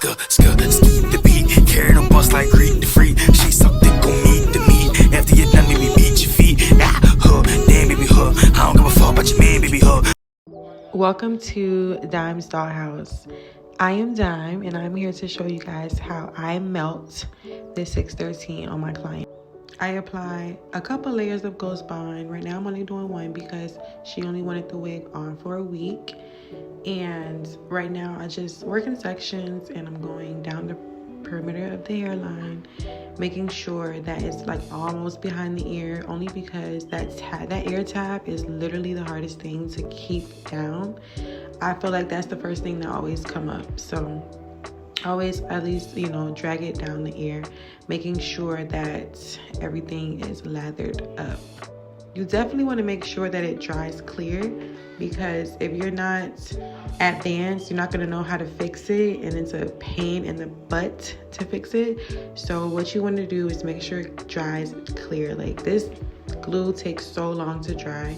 Skeet the beat, carry the bus like Greek the freak. She sucked it, gon' meet the meat. After you're done, baby, beat your feet. Damn, baby, I don't give a fuck about your man, baby, Welcome to Dime's Dollhouse. I am Dime, and I'm here to show you guys how I melt the 613 on my client. I apply a couple layers of Ghost Bond. Right now I'm only doing one because she only wanted the wig on for a week. And right now I just work in sections and I'm going down the perimeter of the hairline, making sure that it's like almost behind the ear, only because that ear tab is literally the hardest thing to keep down. I feel like that's the first thing that always come up. So always at least, drag it down the ear, making sure that everything is lathered up. You definitely want to make sure that it dries clear, because if you're not advanced, you're not going to know how to fix it, and it's a pain in the butt to fix it. So what you want to do is make sure it dries clear. Like, this glue takes so long to dry.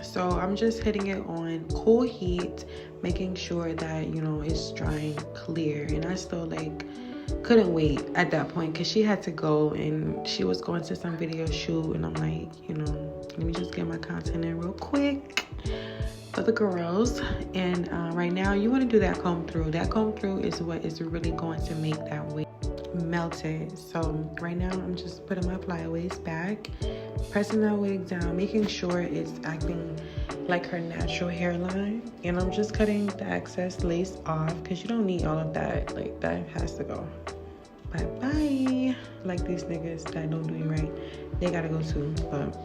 So I'm just hitting it on cool heat, making sure that, it's drying clear. And I still couldn't wait at that point because she had to go and she was going to some video shoot, and I'm like, let me just get my content in real quick for the girls. And right now you want to do that comb through. That comb through is what is really going to make that wig melted. So right now I'm just putting my flyaways back, pressing that wig down, making sure it's acting like her natural hairline, and I'm just cutting the excess lace off because you don't need all of that. Like, that has to go bye bye. Like, these niggas that don't do you right, they gotta go too. But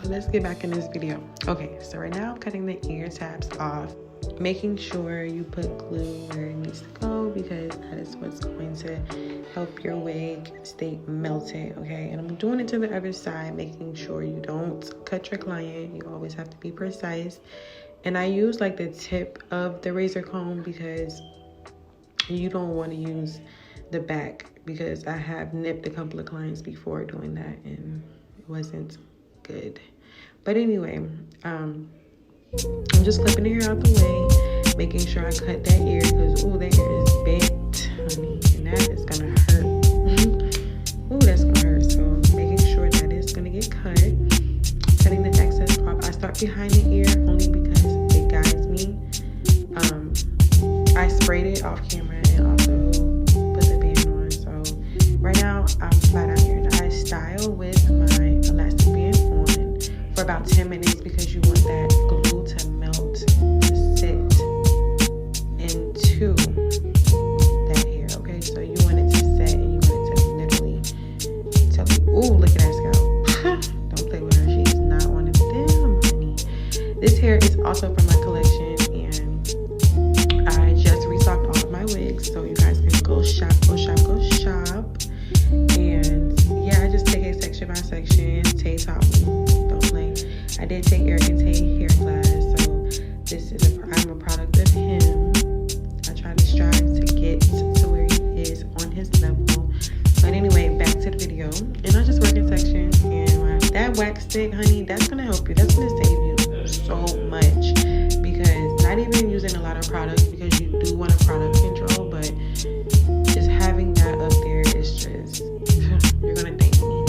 let's get back in this video. Okay, so right now I'm cutting the ear tabs off, making sure you put glue where it needs to go, because that is what's going to help your wig stay melted. Okay, and I'm doing it to the other side, making sure you don't cut your client. You always have to be precise. And I use the tip of the razor comb because you don't want to use the back, because I have nipped a couple of clients before doing that and it wasn't good. But anyway, I'm just clipping the hair out the way, making sure I cut that ear, because that ear is bent, honey, and that is gonna hurt. That's gonna hurt. So making sure that it's gonna get cut, cutting the excess off. I start behind the ear only because it guides me. I sprayed it off camera and also put the band on. So right now I'm flat iron. I style with my elastic band on for about 10 minutes because you want that glue to melt, to sit into that hair. Okay, so you want it to set and you want it to literally tell you, look at that scalp. Don't play with her. She's not one of them, honey. This hair is also from my collection, and I just restocked all of my wigs, so you guys can go shop. And yeah, I just take it section by section. Tay taught me, don't play. I did take Eric and Tay hair class, so this is I'm a product of him. I try to strive to get to where he is on his level. But anyway, back to the video. And I just work in sections, and that wax stick, honey, that's gonna help you. That's gonna save you so much, because not even using a lot of products, because you do want a product control, but just having that up there is just, you're gonna thank me.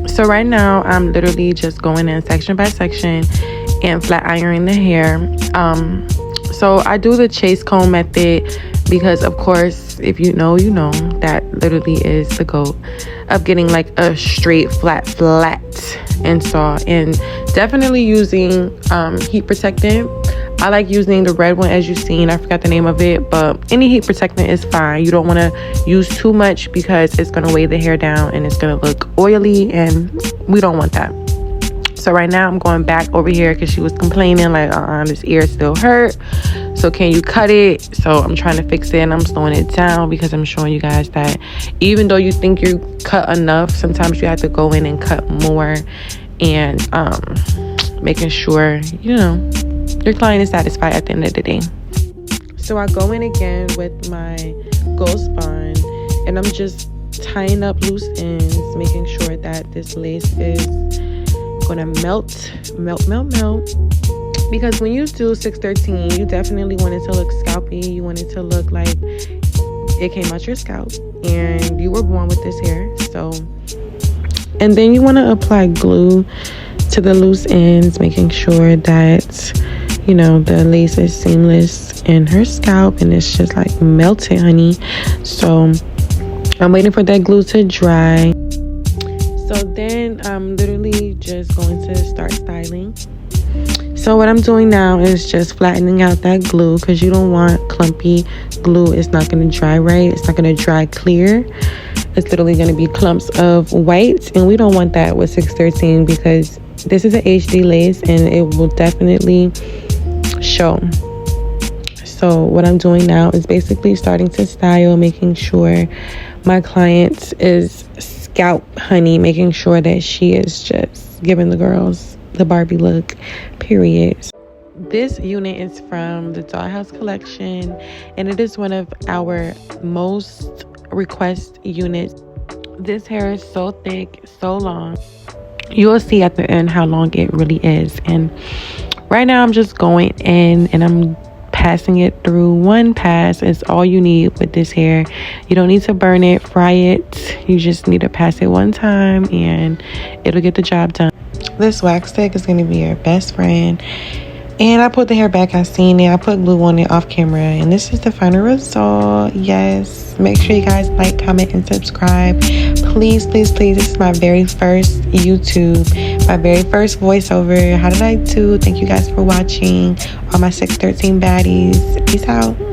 So right now I'm literally just going in section by section and flat ironing the hair. So I do the chase comb method because, of course, if you know, that literally is the goat of getting a straight flat install. And definitely using heat protectant. I like using the red one, as you've seen. I forgot the name of it, but any heat protectant is fine. You don't want to use too much because it's going to weigh the hair down and it's going to look oily, and we don't want that. So right now I'm going back over here because she was complaining this ear still hurt, so can you cut it? So I'm trying to fix it, and I'm slowing it down because I'm showing you guys that even though you think you cut enough, sometimes you have to go in and cut more, and making sure your client is satisfied at the end of the day. So I go in again with my Ghost Bond, and I'm just tying up loose ends, making sure that this lace is gonna melt. because when you do 613, you definitely want it to look scalpy. You want it to look like it came out your scalp and you were born with this hair. So, and then you want to apply glue to the loose ends, making sure that, you know, the lace is seamless in her scalp and it's just like melted, honey. So I'm waiting for that glue to dry. So then I'm literally just going to start styling. So what I'm doing now is just flattening out that glue, because you don't want clumpy glue. It's not going to dry right. It's not going to dry clear. It's literally going to be clumps of white, and we don't want that with 613 because this is an HD lace and it will definitely show. So what I'm doing now is basically starting to style, making sure my client is scalp honey, making sure that she is just giving the girls the Barbie look, period. This unit is from the Dollhouse collection, and it is one of our most request units. This hair is so thick, so long. You will see at the end how long it really is. And right now I'm just going in and I'm passing it through. One pass is all you need with this hair. You don't need to burn it, fry it. You just need to pass it one time and it'll get the job done. This wax stick is going to be your best friend. And I put the hair back. I seen it. I put glue on it off camera. And this is the final result. Yes. Make sure you guys like, comment, and subscribe. Please, please, please. This is my very first YouTube. My very first voiceover. How did I do? Thank you guys for watching. All my 613 baddies. Peace out.